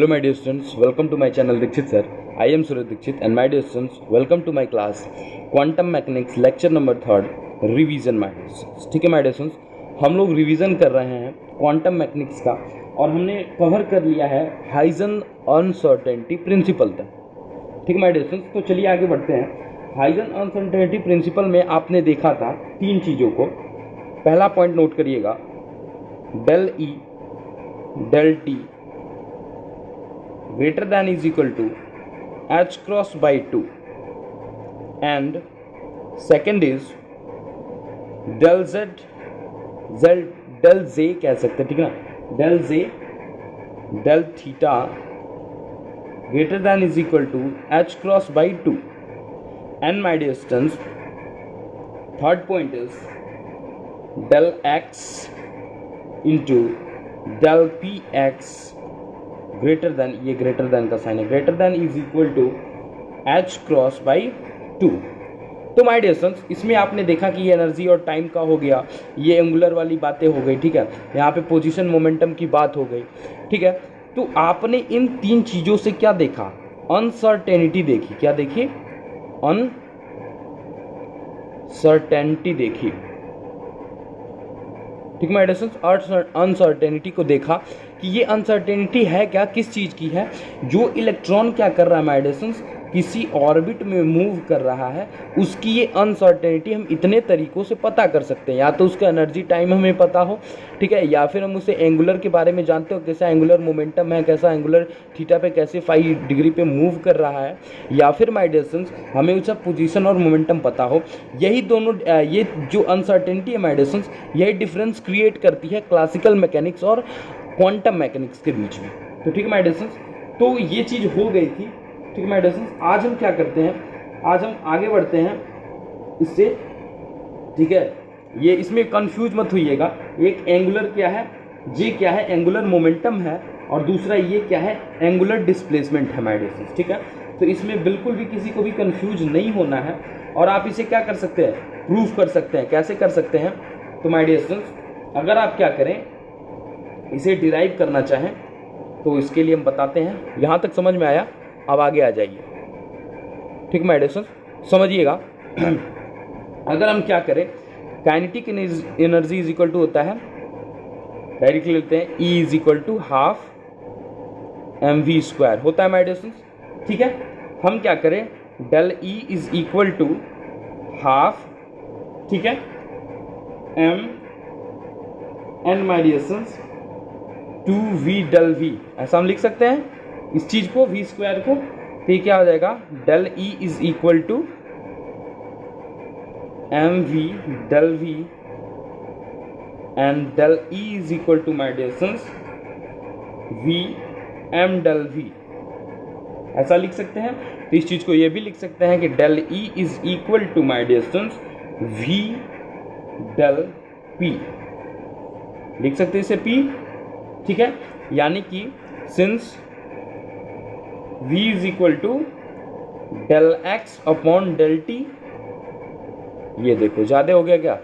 Hello my dear students, welcome to my channel Dikshit sir. I am Surya Dikshit and my dear students, welcome to my class Quantum Mechanics lecture number 3 revision my dear students. ठीक है my dear students, हम लोग revision कर रहे हैं quantum mechanics का और हमने कवर कर लिया है हाइजन अनसर्टेनिटी प्रिंसिपल तक. ठीक है my dear students, तो चलिए आगे बढ़ते हैं. हाइजन अनसर्टेनिटी प्रिंसिपल में आपने देखा था तीन चीज़ों को. पहला पॉइंट नोट करिएगा, del E del t greater than is equal to h cross by 2 and second is del z del z कह सकते हैं, ठीक है ना, del z del theta greater than is equal to h cross by 2 and my dear students third point is del x into del px greater than, ये greater than का sign है, greater than is equal to h cross by 2. तो my dear students, इसमें आपने देखा कि ये energy और टाइम का हो गया, ये एंगुलर वाली बातें हो गई, ठीक है, यहाँ पे पोजीशन मोमेंटम की बात हो गई, ठीक है. तो आपने इन तीन चीज़ों से क्या देखा, अनसर्टेनिटी देखी. क्या देखी? अनसर्टेनिटी देखी. ठीक है माय डियर स्टूडेंट्स, अनसर्टेनिटी को देखा कि ये अनसर्टेनिटी है क्या, किस चीज़ की है. जो इलेक्ट्रॉन क्या कर रहा है माय डियर स्टूडेंट्स, किसी ऑर्बिट में मूव कर रहा है, उसकी ये अनसर्टेनिटी हम इतने तरीक़ों से पता कर सकते हैं. या तो उसका एनर्जी टाइम हमें पता हो, ठीक है, या फिर हम उसे एंगुलर के बारे में जानते हो, कैसा एंगुलर मोमेंटम है, कैसा एंगुलर थीटा पे कैसे 5 डिग्री पे मूव कर रहा है, या फिर माय डियर स्टूडेंट्स हमें उसका पोजीशन और मोमेंटम पता हो. यही दोनों, ये जो अनसर्टेनिटी है माय डियर स्टूडेंट्स, यही डिफरेंस क्रिएट करती है क्लासिकल मैकेनिक्स और क्वांटम मैकेनिक्स के बीच में. तो ठीक है माय डियर स्टूडेंट्स, तो ये चीज़ हो गई थी. ठीक है माय डियर स्टूडेंट्स, आज हम क्या करते हैं, आज हम आगे बढ़ते हैं इससे. ठीक है, ये इसमें कंफ्यूज मत होइएगा, एक एंगुलर क्या है, ये क्या है, एंगुलर मोमेंटम है, और दूसरा ये क्या है, एंगुलर डिस्प्लेसमेंट है माय डियर स्टूडेंट्स. ठीक है, तो इसमें बिल्कुल भी किसी को भी कंफ्यूज नहीं होना है, और आप इसे क्या कर सकते हैं, प्रूफ कर सकते हैं. कैसे कर सकते हैं? तो माय डियर स्टूडेंट्स, अगर आप क्या करें, इसे डिराइव करना चाहें तो इसके लिए हम बताते हैं. यहाँ तक समझ में आया? अब आगे आ जाइए. ठीक माय डियर स्टूडेंट्स, समझिएगा. अगर हम क्या करें, kinetic energy is equal to होता है, डायरेक्टली लेते हैं, E is equal to half mv² होता है माय डियर स्टूडेंट्स. ठीक है, हम क्या करें, del E is equal to half, ठीक है, m and my dear students 2v del v, ऐसा हम लिख सकते हैं इस चीज को, v² को. तो क्या हो जाएगा, del E is equal to mv del v and del E is equal to my dear students v m del v, ऐसा लिख सकते हैं. तो इस चीज को ये भी लिख सकते हैं कि del E is equal to my dear students v del p, लिख सकते हैं इसे p. ठीक है, यानी कि since v is equal to del x upon del t, ये देखो ज़्यादा हो गया क्या,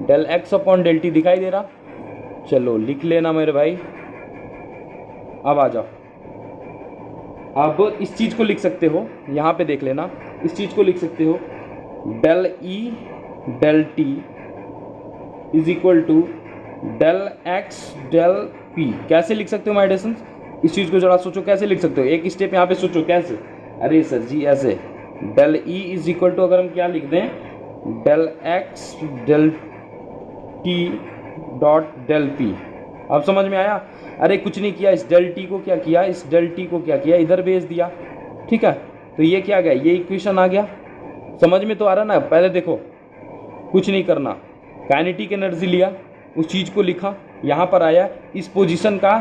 del x upon del t दिखाई दे रहा. चलो लिख लेना मेरे भाई. अब आ जाओ, अब इस चीज़ को लिख सकते हो, यहाँ पे देख लेना, इस चीज़ को लिख सकते हो, del e del t is equal to del x del p. कैसे लिख सकते हो माय डियर स्टूडेंट्स, इस चीज़ को जरा सोचो, कैसे लिख सकते हो, एक स्टेप यहाँ पे सोचो कैसे. अरे सर जी ऐसे, del E is equal to, अगर हम क्या लिख दें, del x del t dot del p. अब समझ में आया? अरे कुछ नहीं किया, इस डेल t को क्या किया, इस डेल t को क्या किया, इधर भेज दिया. ठीक है, तो ये क्या गया, ये इक्वेशन आ गया. समझ में तो आ रहा ना? पहले देखो, कुछ नहीं करना, काइनेटिक एनर्जी लिया, उस चीज़ को लिखा, यहाँ पर आया, इस पोजीशन का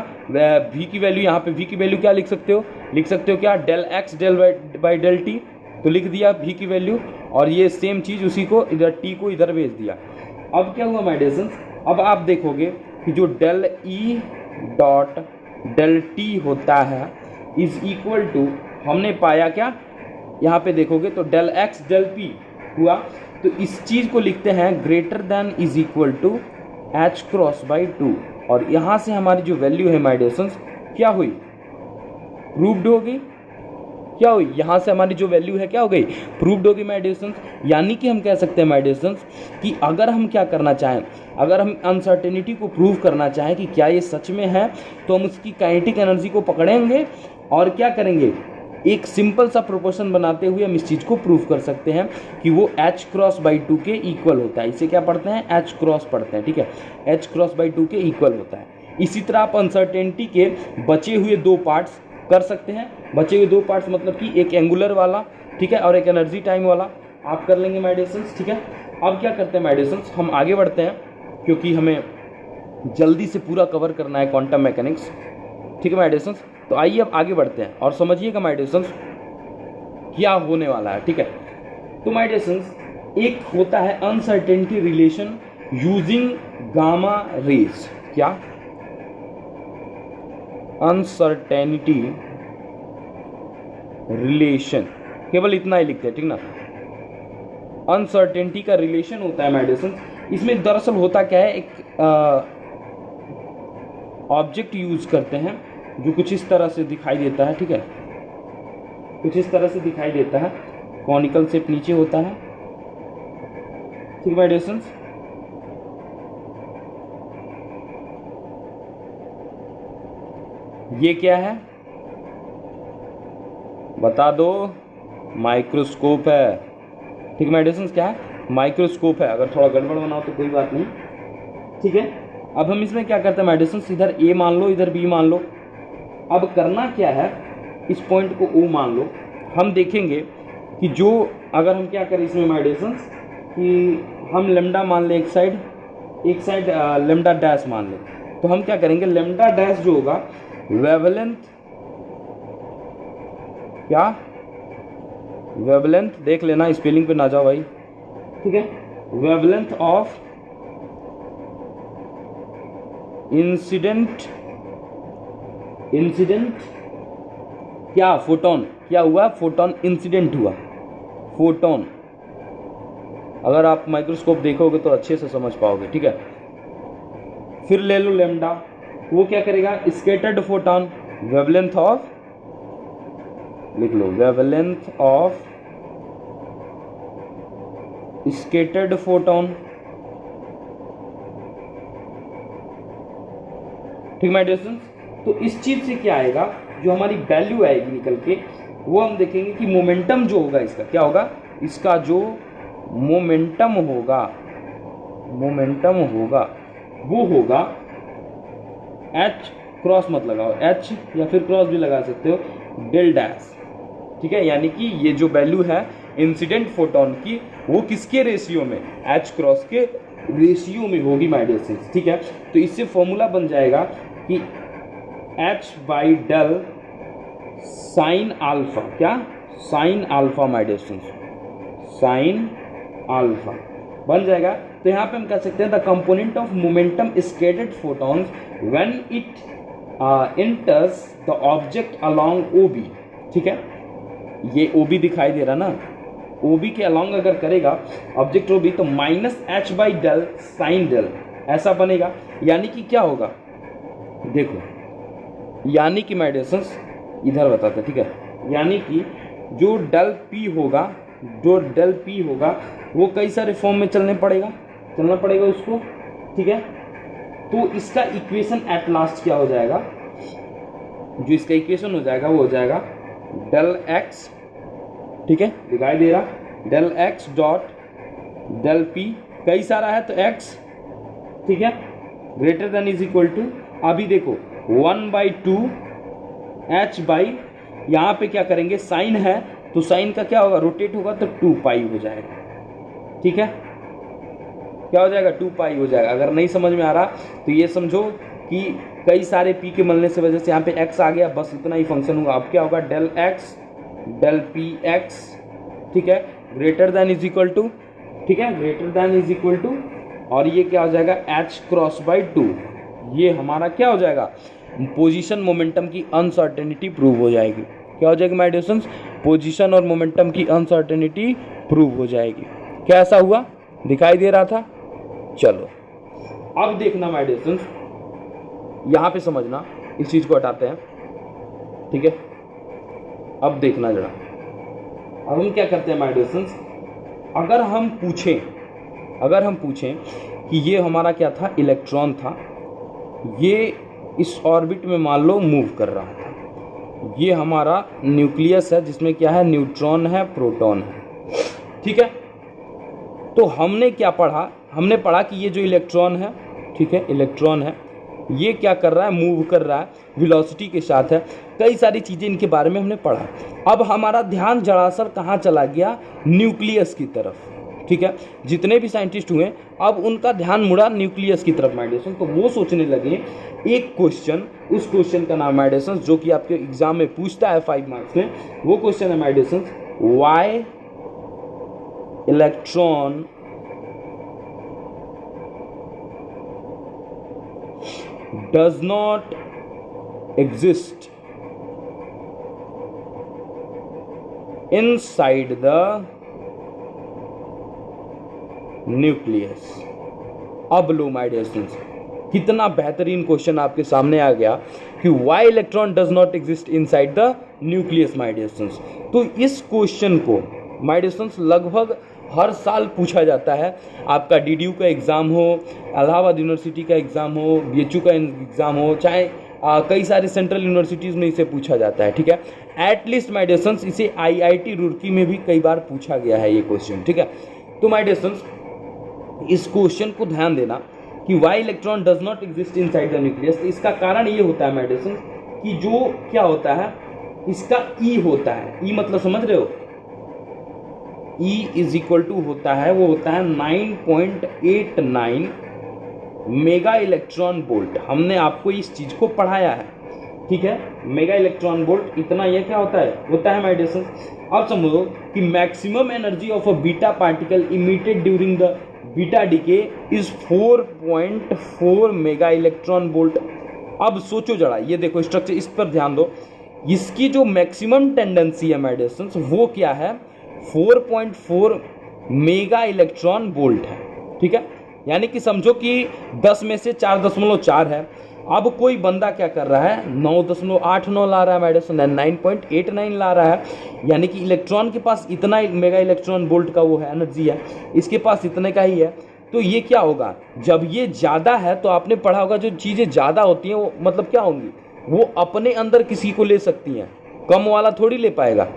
v की वैल्यू, यहाँ पे v की वैल्यू क्या लिख सकते हो, लिख सकते हो क्या, del x del by del t, तो लिख दिया v की वैल्यू, और ये सेम चीज़ उसी को इधर t को इधर भेज दिया. अब क्या हुआ माय डियर स्टूडेंट्स, अब आप देखोगे कि जो del E dot del t होता है इज इक्वल टू, हमने पाया क्या, यहाँ पे देखोगे तो डेल x डेल p हुआ. तो इस चीज़ को लिखते हैं greater than is equal to h cross by 2, और यहाँ से हमारी जो वैल्यू है माय डियर स्टूडेंट्स क्या हुई, प्रूव्ड होगी, क्या हुई, यहाँ से हमारी जो वैल्यू है क्या हो गई, प्रूव्ड होगी माय डियर स्टूडेंट्स। यानी कि हम कह सकते हैं माय डियर स्टूडेंट्स कि अगर हम क्या करना चाहें, अगर हम अनसर्टेनिटी को प्रूव करना चाहें कि क्या ये सच में है, तो हम उसकी काइनेटिक एनर्जी को पकड़ेंगे और क्या करेंगे, एक सिंपल सा प्रोपोर्शन बनाते हुए हम इस चीज़ को प्रूव कर सकते हैं कि वो h क्रॉस बाई 2 के इक्वल होता है। इसे क्या पढ़ते हैं, h क्रॉस पढ़ते हैं, ठीक है, h क्रॉस बाई 2 के इक्वल होता है। इसी तरह आप अनसर्टेनिटी के बचे हुए दो पार्ट्स कर सकते हैं। बचे हुए दो पार्ट्स मतलब कि एक एंगुलर वाला, ठीक है, और एक एनर्जी टाइम वाला आप कर लेंगे माय डियर स्टूडेंट्स, ठीक है। अब क्या करते हैं माय डियर स्टूडेंट्स, हम आगे बढ़ते हैं क्योंकि हमें जल्दी से पूरा कवर करना है क्वांटम मैकेनिक्स, ठीक है माय डियर स्टूडेंट्स। तो आइए अब आगे बढ़ते हैं और समझिएगा माय डियर स्टूडेंट्स क्या होने वाला है, ठीक है। तो माय डियर स्टूडेंट्स एक होता है uncertainty relation using gamma rays, क्या, अनसर्टेनिटी रिलेशन, केवल इतना ही लिखते हैं, ठीक ना। अनसर्टेनिटी का रिलेशन होता है माय डियर स्टूडेंट्स। इसमें दरअसल होता क्या है, एक ऑब्जेक्ट यूज करते हैं जो कुछ इस तरह से दिखाई देता है, ठीक है, कुछ इस तरह से दिखाई देता है, कॉनिकल शेप नीचे होता है, ठीक माय डियर स्टूडेंट्स। ये क्या है बता दो, माइक्रोस्कोप है, ठीक माय डियर स्टूडेंट्स, क्या है, माइक्रोस्कोप है। अगर थोड़ा गड़बड़ बनाओ तो कोई बात नहीं, ठीक है। अब हम इसमें क्या करते हैं माय डियर स्टूडेंट्स, इधर ए मान लो, इधर बी मान लो। अब करना क्या है, इस पॉइंट को ओ मान लो। हम देखेंगे कि जो अगर हम क्या करें इसमें माय डियर स्टूडेंट्स कि हम लेमडा मान लें एक साइड लेमडा डैश मान लें, तो हम क्या करेंगे, लेमडा डैश जो होगा वेवलेंथ, क्या, वेवलेंथ देख लेना, स्पेलिंग पे ना जाओ भाई, ठीक है, वेवलेंथ ऑफ इंसिडेंट क्या, फोटोन, क्या हुआ, फोटोन इंसिडेंट हुआ, फोटोन। अगर आप माइक्रोस्कोप देखोगे तो अच्छे से समझ पाओगे, ठीक है। फिर ले लो लेमडा, वो क्या करेगा, स्कैटर्ड फोटोन, वेवलेंथ ऑफ, लिख लो, वेवलेंथ ऑफ स्कैटर्ड फोटोन, ठीक माय डियर स्टूडेंट्स। तो इस चीज से क्या आएगा, जो हमारी वैल्यू आएगी निकल के, वो हम देखेंगे कि मोमेंटम जो होगा इसका क्या होगा, इसका जो मोमेंटम होगा वो होगा h क्रॉस मत लगाओ, h या फिर क्रॉस भी लगा सकते हो, डेल डैश, ठीक है। यानी कि ये जो वैल्यू है इंसिडेंट फोटोन की, वो किसके रेशियो में, h क्रॉस के रेशियो में होगी माय डियर स्टूडेंट्स, ठीक है। तो इससे फॉर्मूला बन जाएगा कि h by del sine alpha, क्या, sine alpha my dear students, sine alpha बन जाएगा। तो यहाँ पे हम कह सकते हैं the component of momentum scattered photons when it enters the object along OB, ठीक है, ये ओबी दिखाई दे रहा ना, ओबी के अलोंग अगर करेगा ऑब्जेक्ट ओबी, तो minus h by del sign del ऐसा बनेगा। यानी कि क्या होगा, देखो, यानी कि माय डियर स्टूडेंट्स इधर बताते, ठीक है, यानी कि जो डेल पी होगा वो कई सारे फॉर्म में चलना पड़ेगा उसको, ठीक है। तो इसका इक्वेशन एट लास्ट क्या हो जाएगा, जो इसका इक्वेशन हो जाएगा वो हो जाएगा डेल एक्स, ठीक है, दिखाई दे रहा, del x dot del p, कई सारा है तो एक्स, ठीक है, greater than is equal to, अभी देखो 1/2 h बाई, यहाँ पे क्या करेंगे, साइन है तो साइन का क्या होगा, रोटेट होगा तो 2 पाई हो जाएगा, ठीक है, क्या हो जाएगा, 2 पाई हो जाएगा। अगर नहीं समझ में आ रहा तो ये समझो कि कई सारे पी के मिलने से वजह से यहाँ पे x आ गया, बस इतना ही फंक्शन होगा। अब क्या होगा, del x del p x, ठीक है, greater than is equal to, ठीक है, greater than is equal to, और ये क्या हो जाएगा, h क्रॉस बाई 2, ये हमारा क्या हो जाएगा, पोजीशन मोमेंटम की अनसर्टेनिटी प्रूव हो जाएगी। क्या हो जाएगी माय डियर स्टूडेंट्स, पोजीशन और मोमेंटम की अनसर्टेनिटी प्रूव हो जाएगी। क्या ऐसा हुआ, दिखाई दे रहा था। चलो अब देखना माय डियर स्टूडेंट्स, यहाँ पे समझना, इस चीज को हटाते हैं, ठीक है, अब देखना जरा, अब हम क्या करते हैं माय डियर स्टूडेंट्स, अगर हम पूछें कि ये हमारा क्या था, इलेक्ट्रॉन था, ये इस ऑर्बिट में मान लो मूव कर रहा था, ये हमारा न्यूक्लियस है जिसमें क्या है, न्यूट्रॉन है, प्रोटॉन है, ठीक है। तो हमने क्या पढ़ा, हमने पढ़ा कि ये जो इलेक्ट्रॉन है, ठीक है, इलेक्ट्रॉन है, ये क्या कर रहा है, मूव कर रहा है, वेलोसिटी के साथ है, कई सारी चीज़ें इनके बारे में हमने पढ़ा। अब हमारा ध्यान जरासर कहाँ चला गया, न्यूक्लियस की तरफ, ठीक है। जितने भी साइंटिस्ट हुए अब उनका ध्यान मुड़ा न्यूक्लियस की तरफ माय डियर स्टूडेंट्स, तो वो सोचने लगे एक क्वेश्चन, उस क्वेश्चन का नाम माय डियर स्टूडेंट्स जो कि आपके एग्जाम में पूछता है 5 मार्क्स में, वो क्वेश्चन है my dear students, why electron does not exist inside the nucleus। अब लो माय डियर स्टूडेंट्स, कितना बेहतरीन क्वेश्चन आपके सामने आ गया कि why electron does not exist inside the nucleus my dear students. तो इस क्वेश्चन को माय डियर स्टूडेंट्स लगभग हर साल पूछा जाता है, आपका डीडीयू का एग्ज़ाम हो, इलाहाबाद यूनिवर्सिटी का एग्ज़ाम हो, बीएचयू का एग्ज़ाम हो, चाहे कई सारे सेंट्रल यूनिवर्सिटीज़ में इसे पूछा जाता है, ठीक है। एटलीस्ट माय डियर स्टूडेंट्स इसे आईआईटी रुड़की में भी कई बार पूछा गया है ये क्वेश्चन, ठीक है। तो माय डियर स्टूडेंट्स इस क्वेश्चन को ध्यान देना कि why electron does not exist inside the nucleus. तो इसका कारण ये होता है माय डियर स्टूडेंट्स कि जो क्या होता है, इसका ई होता है, ई मतलब समझ रहे हो, E इज इक्वल टू होता है, वो होता है 9.89 मेगा इलेक्ट्रॉन वोल्ट। हमने आपको इस चीज को पढ़ाया है, ठीक है। मेगा इलेक्ट्रॉन वोल्ट इतना ये क्या होता है माय डियर स्टूडेंट्स। अब समझो कि maximum energy of a beta particle emitted during the beta decay is 4.4 mega electron volt. अब सोचो जरा, ये देखो स्ट्रक्चर, इस पर ध्यान दो, इसकी जो मैक्सिमम टेंडेंसी है माय डियर स्टूडेंट्स वो क्या है, 4.4 मेगा इलेक्ट्रॉन वोल्ट है, ठीक है। यानी कि समझो कि 10 में से 4.4 है। अब कोई बंदा क्या कर रहा है, 9.89 ला रहा है माय डियर स्टूडेंट्स, 9.89 ला रहा है, यानी कि इलेक्ट्रॉन के पास इतना मेगा इलेक्ट्रॉन वोल्ट का वो है, एनर्जी है, इसके पास इतने का ही है। तो ये क्या होगा, जब ये ज़्यादा है तो आपने पढ़ा होगा जो चीज़ें ज़्यादा होती हैं वो मतलब क्या होंगी, वो अपने अंदर किसी को ले सकती हैं, कम वाला थोड़ी ले पाएगा।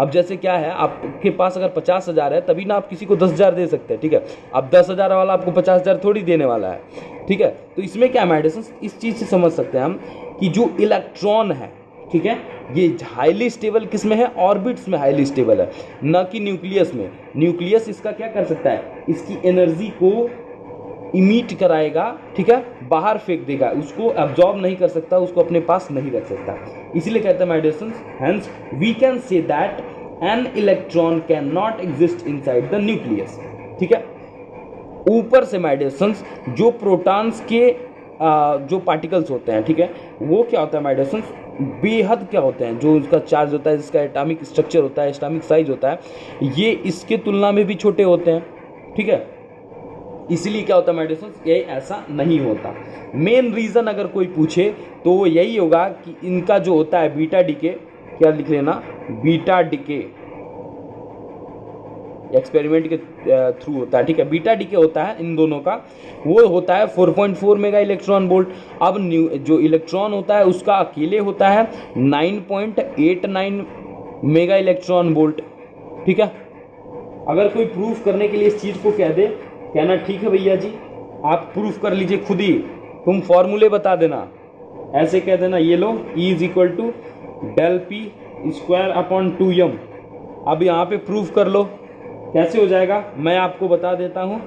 अब जैसे क्या है, आपके पास अगर 50,000 है तभी ना आप किसी को 10,000 दे सकते हैं, ठीक है। अब 10,000 वाला आपको 50,000 थोड़ी देने वाला है, ठीक है। तो इसमें क्या मेडिसिन, इस चीज़ से समझ सकते हैं हम कि जो इलेक्ट्रॉन है, ठीक है, ये हाईली स्टेबल किस में है, ऑर्बिट्स में हाईली स्टेबल है, न कि न्यूक्लियस में। न्यूक्लियस इसका क्या कर सकता है, इसकी एनर्जी को इमिट कराएगा, ठीक है, बाहर फेंक देगा, उसको एब्जॉर्ब नहीं कर सकता, उसको अपने पास नहीं रख सकता। इसीलिए कहते हैं my dear students, hence we can say that an electron can not exist inside the nucleus, ठीक है। ऊपर से माय डियर स्टूडेंट्स जो प्रोटॉन्स के जो पार्टिकल्स होते हैं, ठीक है, वो क्या होता है माय डियर स्टूडेंट्स, बेहद क्या होते हैं, जो उसका चार्ज होता है, जिसका एटॉमिक स्ट्रक्चर होता है, एटॉमिक साइज होता है, ये इसके तुलना में भी छोटे होते हैं, ठीक है। इसलिए क्या होता है माय डियर स्टूडेंट्स, ये ऐसा नहीं होता। मेन रीज़न अगर कोई पूछे तो वो यही होगा कि इनका जो होता है बीटा डीके, क्या लिख लेना, बीटा डीके एक्सपेरिमेंट के थ्रू होता है, ठीक है। बीटा डीके होता है इन दोनों का, वो होता है 4.4 मेगा इलेक्ट्रॉन वोल्ट। अब जो इलेक्ट्रॉन होता है उसका अकेले होता है 9.89 मेगा इलेक्ट्रॉन वोल्ट, ठीक है। अगर कोई प्रूफ करने के लिए इस चीज़ को कह दे, कहना ठीक है भैया जी आप प्रूफ कर लीजिए खुद ही, तुम फॉर्मूले बता देना, ऐसे कह देना, ये लो E is equal to del p square upon 2m। अब यहाँ पे प्रूफ कर लो, कैसे हो जाएगा मैं आपको बता देता हूँ,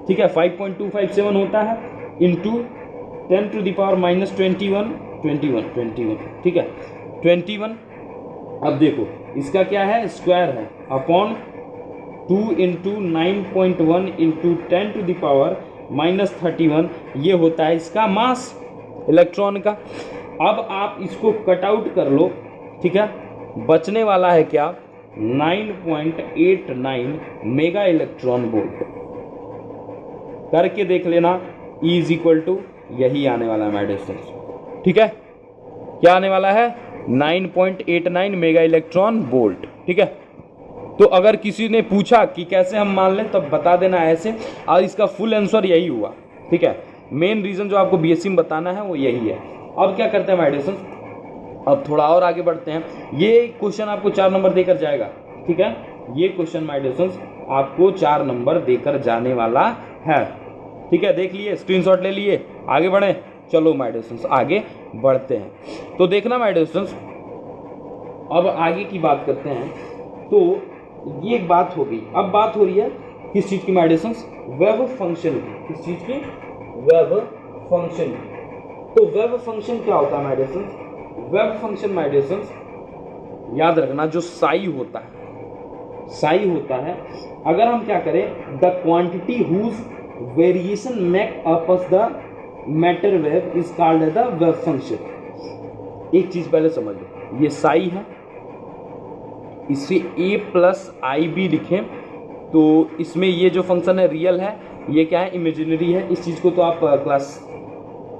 ठीक है। 5.257 होता है into 10 to the power minus 21, ठीक है, 21। अब देखो इसका क्या है, स्क्वायर है, upon 2 into 9.1 into 10 to the power minus 31, ये होता है इसका मास इलेक्ट्रॉन का। अब आप इसको कट आउट कर लो, ठीक है, बचने वाला है क्या, 9.89 मेगा इलेक्ट्रॉन वोल्ट। करके देख लेना, E इज इक्वल टू यही आने वाला है माय डियर स्टूडेंट्स, ठीक है। क्या आने वाला है, 9.89 मेगा इलेक्ट्रॉन वोल्ट। ठीक है, तो अगर किसी ने पूछा कि कैसे हम मान लें तब बता देना ऐसे, और इसका फुल आंसर यही हुआ। ठीक है, मेन रीजन जो आपको बीएससी में बताना है वो यही है। अब क्या करते हैं माय स्टूडेंट्स, अब थोड़ा और आगे बढ़ते हैं। ये क्वेश्चन आपको 4 नंबर देकर जाएगा। ठीक है, ये क्वेश्चन माय स्टूडेंट्स आपको 4 नंबर देकर जाने वाला है। ठीक है, देख लिए, स्क्रीनशॉट ले लिए, आगे बढ़े। चलो माय स्टूडेंट्स आगे बढ़ते हैं। तो देखना माय स्टूडेंट्स, अब आगे की बात करते हैं। तो ये एक बात हो गई। अब बात हो रही है किस चीज की माय स्टूडेंट्स, वेव फंक्शन की। किस चीज की? Wave function. तो वेव फंक्शन क्या होता है my students? Wave function my students याद रखना, जो साई होता है, साई होता है, अगर हम क्या करें, the quantity whose variation make up of the matter wave is called the wave function. एक चीज पहले समझ लो, ये साई है, इसे a प्लस आई बी लिखें तो इसमें ये जो फंक्शन है रियल है, ये क्या है, इमेजिनरी है। इस चीज को तो आप क्लास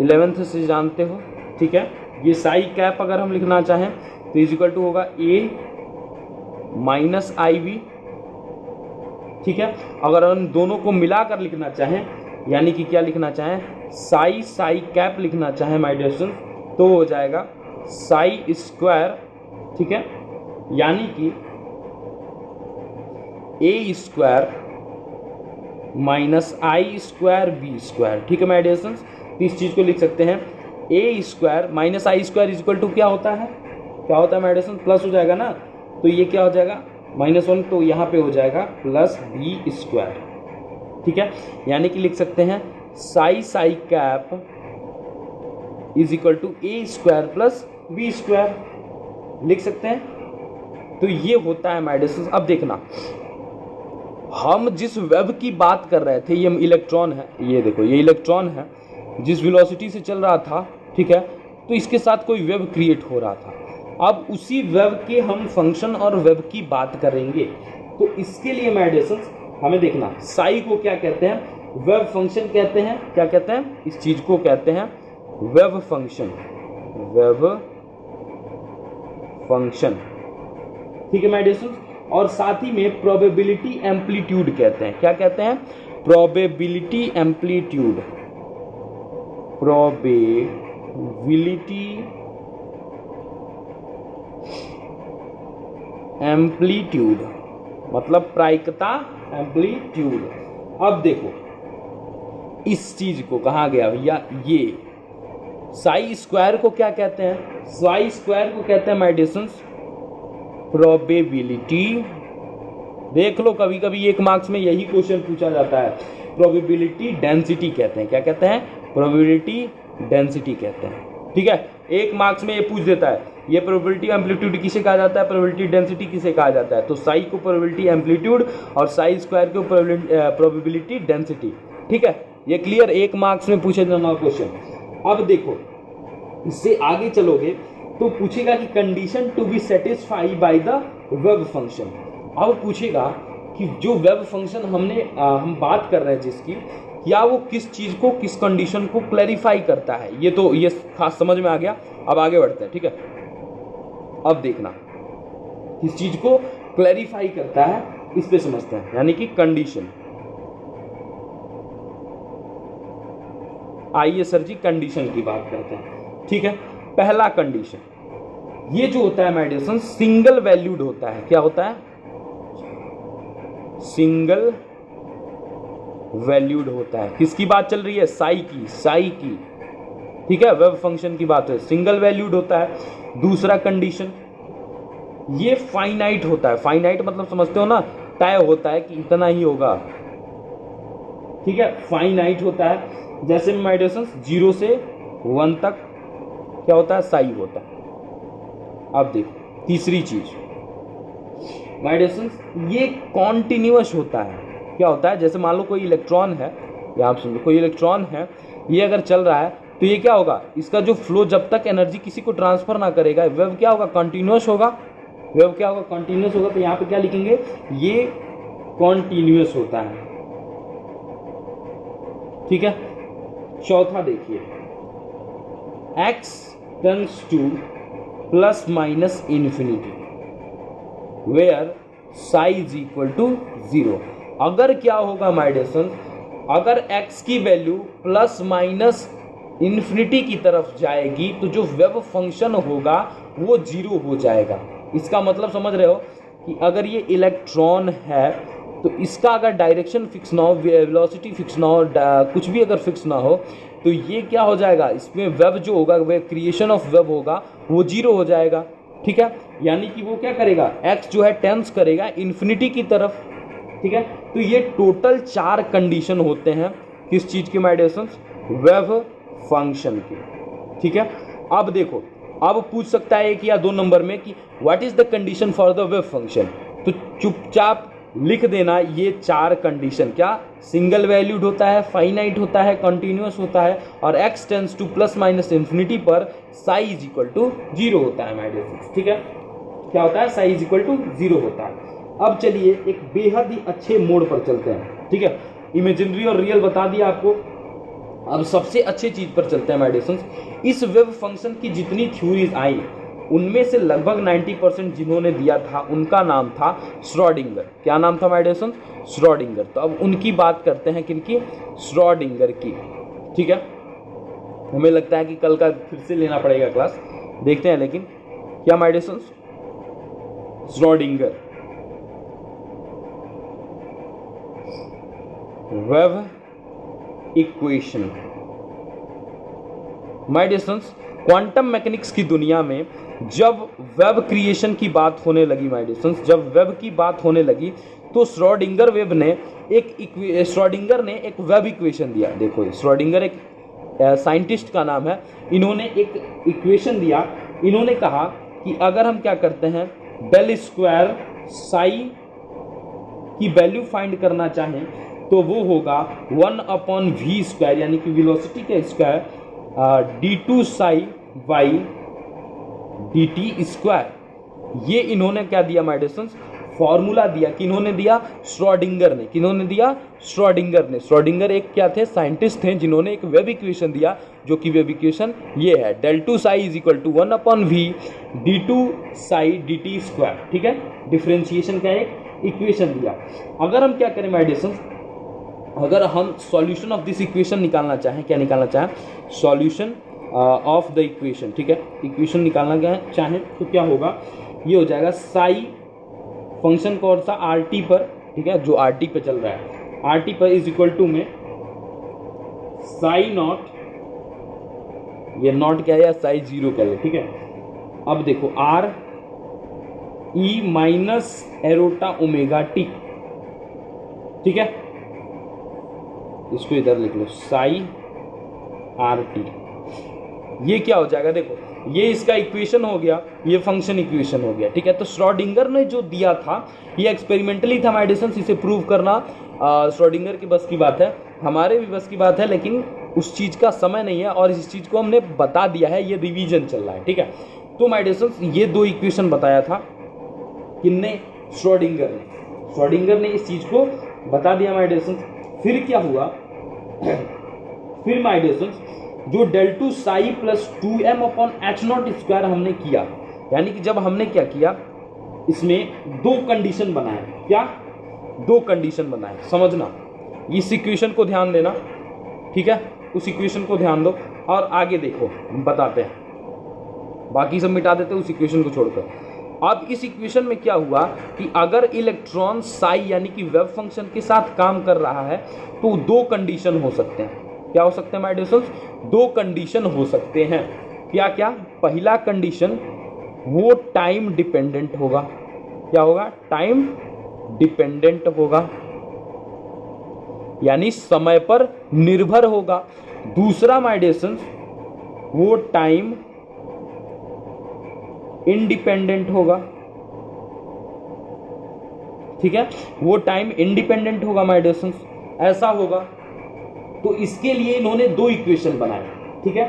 11th से जानते हो। ठीक है, ये साई कैप अगर हम लिखना चाहें तो इज इक्वल टू होगा a माइनस आई बी। ठीक है, अगर हम दोनों को मिलाकर लिखना चाहें, यानी कि क्या लिखना चाहें, साई साई कैप लिखना चाहें माय डियर स्टूडेंट, तो हो जाएगा साई स्क्वायर। ठीक है, यानी कि ए square minus I square B square. ठीक है माय डियर स्टूडेंट्स, तो इस चीज को लिख सकते हैं A square minus I square is equal to क्या होता है, क्या होता है माय डियर स्टूडेंट्स, प्लस हो जाएगा ना, तो ये क्या हो जाएगा -1, तो यहाँ पे हो जाएगा प्लस बी स्क्वायर। ठीक है, यानी कि लिख सकते हैं psi psi cap is equal to a square plus b square, लिख सकते हैं। तो ये होता है माय डियर स्टूडेंट्स। अब देखना, हम जिस वेव की बात कर रहे थे, ये इलेक्ट्रॉन है, ये देखो ये इलेक्ट्रॉन है, जिस वेलोसिटी से चल रहा था। ठीक है, तो इसके साथ कोई वेव क्रिएट हो रहा था। अब उसी वेव के हम फंक्शन और वेव की बात करेंगे, तो इसके लिए माय डियर स्टूडेंट्स हमें देखना, साई को क्या कहते हैं, वेव फंक्शन कहते हैं। क्या कहते हैं, इस चीज को कहते हैं वेव फंक्शन, वेव फंक्शन। ठीक है माय डियर स्टूडेंट्स, और साथ ही में प्रोबेबिलिटी एम्पलीट्यूड कहते हैं। क्या कहते हैं, प्रोबेबिलिटी एम्पलीट्यूड, प्रोबेबिलिटी एम्पलीट्यूड मतलब प्रायिकता एम्पलीट्यूड। अब देखो इस चीज को कहा गया भैया, ये साई स्क्वायर को क्या कहते हैं, साई स्क्वायर को कहते हैं माय डियर स्टूडेंट्स प्रोबेबिलिटी। देख लो कभी कभी 1 मार्क्स में यही क्वेश्चन पूछा जाता है, प्रोबेबिलिटी डेंसिटी कहते हैं। क्या कहते हैं, प्रोबेबिलिटी डेंसिटी कहते हैं। ठीक है, 1 मार्क्स में ये पूछ देता है, ये प्रोबेबिलिटी एम्पलीट्यूड किसे कहा जाता है, प्रोबेबिलिटी डेंसिटी किसे कहा जाता है। तो साई को प्रोबेबिलिटी एम्पलीट्यूड और साई स्क्वायर को प्रोबेबिलिटी डेंसिटी। ठीक है, ये क्लियर, 1 मार्क्स में पूछे जाना क्वेश्चन। अब देखो इससे आगे चलोगे तो पूछेगा कि condition to be satisfied by the wave function. अब पूछेगा कि जो वेव फंक्शन हम बात कर रहे हैं जिसकी, क्या वो किस चीज को, किस कंडीशन को क्लैरिफाई करता है। ये तो ये खास समझ में आ गया। अब आगे बढ़ते हैं। ठीक है, अब देखना किस चीज को क्लैरिफाई करता है, इस पे समझते हैं, यानी कि कंडीशन। आइए सर जी कंडीशन की बात करते हैं। ठीक है, पहला कंडीशन ये जो होता है my dear students, single valued होता है। क्या होता है, सिंगल वैल्यूड होता है। किसकी बात चल रही है, साई की, साई की। ठीक है, वेव फंक्शन की बात है, सिंगल वैल्यूड होता है। दूसरा कंडीशन, ये फाइनाइट होता है। फाइनाइट मतलब समझते हो ना, तय होता है कि इतना ही होगा। ठीक है, फाइनाइट होता है। जैसे माय डियर स्टूडेंट्स 0 से 1 तक क्या होता है, साई होता है। अब देखो तीसरी चीज माय डियर स्टूडेंट्स, ये कॉन्टिन्यूअस होता है। क्या होता है, जैसे मान लो कोई इलेक्ट्रॉन है, या आप समझो कोई इलेक्ट्रॉन है, ये अगर चल रहा है तो ये क्या होगा, इसका जो फ्लो जब तक एनर्जी किसी को ट्रांसफर ना करेगा, वेव क्या होगा, कंटिन्यूअस होगा। वेव क्या होगा, कंटिन्यूअस होगा। तो यहाँ पे क्या लिखेंगे, ये कॉन्टिन्यूअस होता है। ठीक है, चौथा देखिए, x tends to plus minus infinity where psi is equal to 0। अगर क्या होगा माय डियर सन्स, अगर x की वैल्यू प्लस माइनस इन्फिनिटी की तरफ जाएगी तो जो वेव फंक्शन होगा वो 0 हो जाएगा। इसका मतलब समझ रहे हो कि अगर ये इलेक्ट्रॉन है तो इसका अगर डायरेक्शन फिक्स ना हो, वेलोसिटी फिक्स ना हो, कुछ भी अगर फिक्स ना हो, तो ये क्या हो जाएगा, इसमें वेव जो होगा, वे क्रिएशन ऑफ वेव होगा, वो 0 हो जाएगा। ठीक है, यानी कि वो क्या करेगा, x जो है टेंस करेगा इन्फिनिटी की तरफ। ठीक है, तो ये टोटल 4 कंडीशन होते हैं किस चीज के my dear sons, wave function के। ठीक है, अब देखो, अब पूछ सकता है 1 या 2 नंबर में कि what is the condition for the wave function, तो चुपचाप लिख देना ये 4 कंडीशन। क्या, सिंगल वैल्यूड होता है, फाइनाइट होता है, कंटिन्यूअस होता है, और x tense to plus minus infinity पर साई इज इक्वल टू 0 होता है माय डियर फ्रेंड्स। ठीक है, क्या होता है, साई इज इक्वल टू 0 होता है। अब चलिए एक बेहद ही अच्छे मोड पर चलते हैं। ठीक है, इमेजिनरी और रियल बता दिया आपको, अब सबसे अच्छे चीज पर चलते हैं माय डियर फ्रेंड्स। इस वेव फंक्शन की जितनी थ्योरीज आई उनमें से लगभग 90% जिन्होंने दिया था उनका नाम था श्रोडिंगर। क्या नाम था माय डियर फ्रेंड्स, श्रोडिंगर। तो अब उनकी बात करते हैं, किनकी, श्रोडिंगर की। ठीक है, हमें लगता है कि कल का फिर से लेना पड़ेगा क्लास, देखते हैं। लेकिन क्या my dear friends, Schrodinger wave equation. My dear friends, quantum mechanics की दुनिया में जब वेव क्रिएशन की बात होने लगी माय डियर फ्रेंड्स, जब वेव की बात होने लगी तो श्रोडिंगर ने एक वेव इक्वेशन दिया। देखो, श्रोडिंगर एक साइंटिस्ट का नाम है, इन्होंने एक इक्वेशन दिया। इन्होंने कहा कि अगर हम क्या करते हैं, डेल स्क्वायर साई की वैल्यू फाइंड करना चाहें तो वो होगा 1/v स्क्वायर, यानी कि वेलोसिटी का square, d2 psi by dt square. ये इन्होंने क्या दिया माय डियर फ्रेंड्स, फॉर्मूला दिया। किन्होंने दिया, श्रोडिंगर ने। किन्होंने दिया, श्रोडिंगर ने। श्रोडिंगर एक क्या थे, साइंटिस्ट थे, जिन्होंने एक वेव इक्वेशन दिया, जो कि वेव इक्वेशन ये है, del two psi is equal to 1/v d2 psi dt square. ठीक है, डिफरेंशिएशन का एक इक्वेशन दिया। अगर हम क्या करें माय डियर फ्रेंड्स, अगर हम सॉल्यूशन ऑफ दिस इक्वेशन निकालना चाहें, क्या निकालना चाहें, सॉल्यूशन ऑफ द इक्वेशन। ठीक है, इक्वेशन निकालना चाहें तो क्या होगा, ये हो जाएगा साई फंक्शन कौन सा, आर टी पर। ठीक है, जो आर टी पे चल रहा है, आर टी पर इज इक्वल टू में साई नॉट, ये नॉट क्या है, या साई 0 कह ले। ठीक है, अब देखो R E minus aorta omega T. ठीक है, इसको इधर लिख लो, साई आर टी। ये क्या हो जाएगा, देखो ये इसका इक्वेशन हो गया, ये फंक्शन इक्वेशन हो गया। ठीक है, तो श्रोडिंगर ने जो दिया था ये एक्सपेरिमेंटली था माय डियर फ्रेंड्स, इसे प्रूव करना श्रोडिंगर की बस की बात है, हमारे भी बस की बात है, लेकिन उस चीज का समय नहीं है और इस चीज को हमने बता दिया है, ये रिवीजन चल रहा है। ठीक है, तो माय डियर फ्रेंड्स ये 2 इक्वेशन बताया था किसने, श्रोडिंगर ने। श्रोडिंगर ने इस चीज को बता दिया माय डियर फ्रेंड्स। फिर क्या हुआ, फिर माय डियर फ्रेंड्स जो del two psi plus 2m upon h0 square हमने किया, यानी कि जब हमने क्या किया, इसमें 2 कंडीशन बनाए। क्या, 2 कंडीशन बनाए, समझना, इस इक्वेशन को ध्यान देना। ठीक है, उस इक्वेशन को ध्यान दो और आगे देखो, बताते हैं, बाकी सब मिटा देते हैं उस इक्वेशन को छोड़कर। अब इस इक्वेशन में क्या हुआ कि अगर इलेक्ट्रॉन साई यानी कि वेव फंक्शन के साथ काम कर रहा है तो 2 कंडीशन हो सकते हैं। क्या हो सकते हैं माय डियर फ्रेंड्स, 2 कंडीशन हो सकते हैं। क्या क्या, पहला कंडीशन वो टाइम डिपेंडेंट होगा। क्या होगा, टाइम डिपेंडेंट होगा, यानी समय पर निर्भर होगा। दूसरा माय डियर फ्रेंड्स वो टाइम इंडिपेंडेंट होगा। ठीक है, वो टाइम इंडिपेंडेंट होगा माय डियर फ्रेंड्स, ऐसा होगा। तो इसके लिए इन्होंने 2 इक्वेशन बनाए। ठीक है,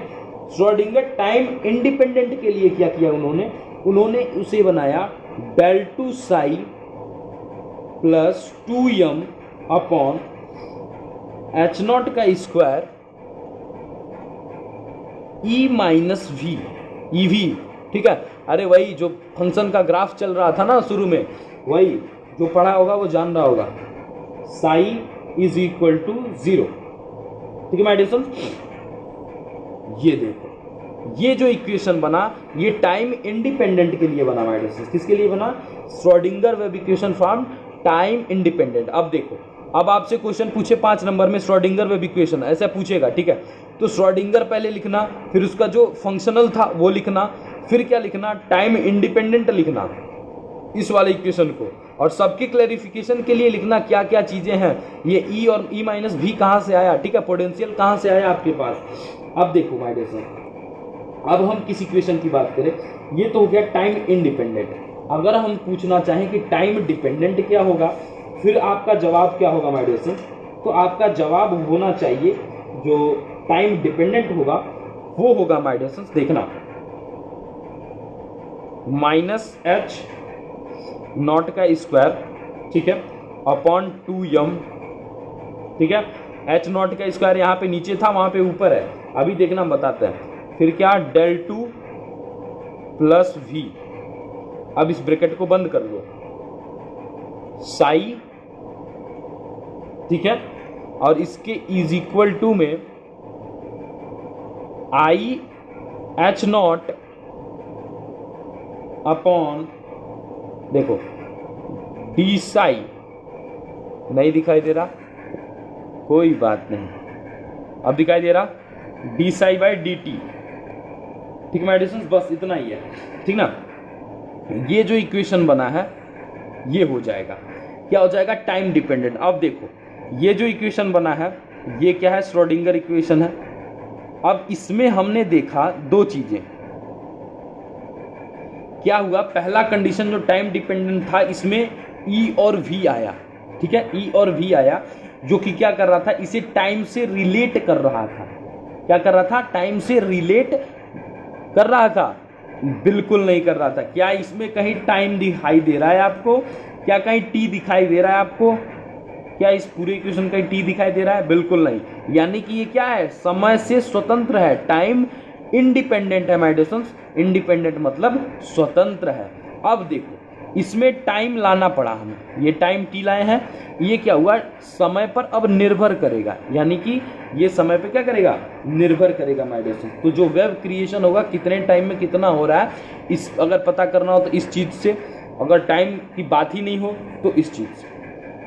श्रोडिंगर टाइम इंडिपेंडेंट के लिए क्या किया उन्होंने उसे बनाया del two psi plus 2m upon h0 का square E minus V, E V. ठीक है, अरे वही जो फंक्शन का ग्राफ चल रहा था ना शुरू में, वही जो पढ़ा होगा वो जान रहा होगा, साई इज इक्वल टू 0। ठीक है माय डियर स्टूडेंट्स, ये देखो ये जो इक्वेशन बना ये टाइम इंडिपेंडेंट के लिए बना माय डियर स्टूडेंट्स। किसके लिए बना? Schrodinger wave equation from time independent. अब देखो, अब आपसे क्वेश्चन पूछे 5 नंबर में श्रोडिंगर वेव इक्वेशन, ऐसा पूछेगा, ठीक है, तो श्रोडिंगर पहले लिखना, फिर उसका जो फंक्शनल था वो लिखना, फिर क्या लिखना? टाइम इंडिपेंडेंट लिखना इस वाले इक्वेशन को, और सबके क्लैरिफिकेशन के लिए लिखना क्या क्या चीजें हैं, ये ई और ई माइनस भी कहाँ से आया, ठीक है, पोटेंशियल कहाँ से आया आपके पास। अब देखो माय डियर सर, अब हम किस इक्वेशन की बात करें, ये तो हो गया टाइम इंडिपेंडेंट। अगर हम पूछना चाहें कि टाइम डिपेंडेंट क्या होगा, फिर आपका जवाब क्या होगा माय डियर सर? तो आपका जवाब होना चाहिए जो टाइम डिपेंडेंट होगा वो होगा माय डियर सर, देखना माइनस एच नॉट का स्क्वायर, ठीक है, अपॉन 2m, ठीक है, एच नॉट का स्क्वायर यहाँ पे नीचे था वहां पे ऊपर है, अभी देखना बताते हैं। फिर क्या? del 2 प्लस v, अब इस ब्रैकेट को बंद कर दो, साई, ठीक है, और इसके इज इक्वल टू में आई एच नॉट अपॉन, देखो डी साई, नहीं दिखाई दे रहा, कोई बात नहीं, अब दिखाई दे रहा, D psi by D T. ठीक है माय डियर स्टूडेंट्स, बस इतना ही है, ठीक ना। ये जो इक्वेशन बना है ये हो जाएगा, क्या हो जाएगा? Time dependent. अब देखो ये जो इक्वेशन बना है ये क्या है? श्रोडिंगर इक्वेशन है। अब इसमें हमने देखा दो चीजें, क्या हुआ? पहला कंडीशन जो टाइम डिपेंडेंट था इसमें ई और वी आया, ठीक है, ई और वी आया, जो कि क्या कर रहा था? इसे टाइम से रिलेट कर रहा था। क्या कर रहा था? टाइम से रिलेट कर रहा था? बिल्कुल नहीं कर रहा था। क्या इसमें कहीं टाइम दिखाई दे रहा है आपको? क्या कहीं टी दिखाई दे रहा है आपको? क्या इस पूरे इक्वेशन का टी दिखाई दे रहा है? बिल्कुल नहीं। यानी कि ये क्या है? समय से स्वतंत्र है, टाइम इंडिपेंडेंट है माय डियर स्टूडेंट्स। इंडिपेंडेंट मतलब स्वतंत्र है। अब देखो इसमें टाइम लाना पड़ा हमें, ये टाइम टी लाए हैं, ये क्या हुआ? समय पर अब निर्भर करेगा, यानी कि ये समय पे क्या करेगा? निर्भर करेगा माय डियर स्टूडेंट्स। तो जो वेव क्रिएशन होगा कितने टाइम में कितना हो रहा है, इस अगर पता करना हो तो इस चीज से, अगर टाइम की बात ही नहीं हो तो इस चीज से,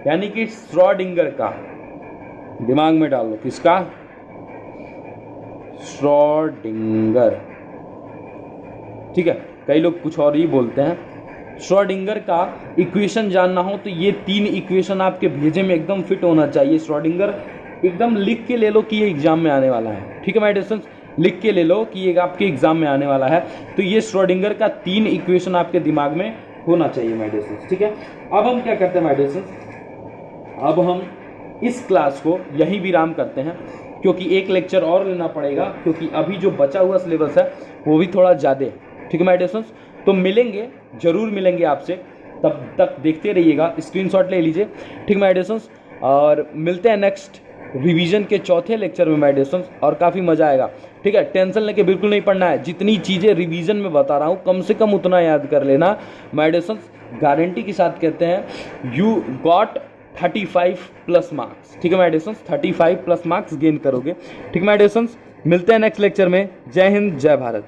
यानी कि श्रोडिंगर का, दिमाग में डाल लो, किसका? श्रोडिंगर, ठीक है, कई लोग कुछ और ही बोलते हैं। श्रोडिंगर का इक्वेशन जानना हो तो ये 3 इक्वेशन आपके भेजे में एकदम फिट होना चाहिए। श्रोडिंगर एकदम लिख के ले लो कि ये एग्जाम में आने वाला है, ठीक है माय डियर स्टूडेंट्स, लिख के ले लो कि ये आपके एग्जाम में आने वाला है। तो ये श्रोडिंगर का 3 इक्वेशन आपके दिमाग में होना चाहिए माय डियर स्टूडेंट्स, ठीक है। अब हम क्या करते हैं माय डियर स्टूडेंट्स, अब हम इस क्लास को यहीं विराम करते हैं, क्योंकि एक लेक्चर और लेना पड़ेगा, क्योंकि अभी जो बचा हुआ सिलेबस है वो भी थोड़ा ज़्यादा है, ठीक है माय डियर स्टूडेंट्स। तो मिलेंगे, जरूर मिलेंगे आपसे, तब तक देखते रहिएगा, स्क्रीनशॉट ले लीजिए, ठीक माय डियर स्टूडेंट्स। और मिलते हैं नेक्स्ट रिवीजन के चौथे लेक्चर में माय डियर स्टूडेंट्स, और काफ़ी मज़ा आएगा, ठीक है। टेंशन लेके बिल्कुल नहीं पढ़ना है, जितनी चीज़ें रिवीजन में बता रहा हूँ कम से कम उतना याद कर लेना माय डियर स्टूडेंट्स। गारंटी के साथ कहते हैं यू गॉट 35 प्लस मार्क्स, ठीक है my dear students, 35 plus marks gain करोगे, ठीक माय डियर स्टूडेंट्स। मिलते हैं नेक्स्ट लेक्चर में। जय हिंद, जय भारत।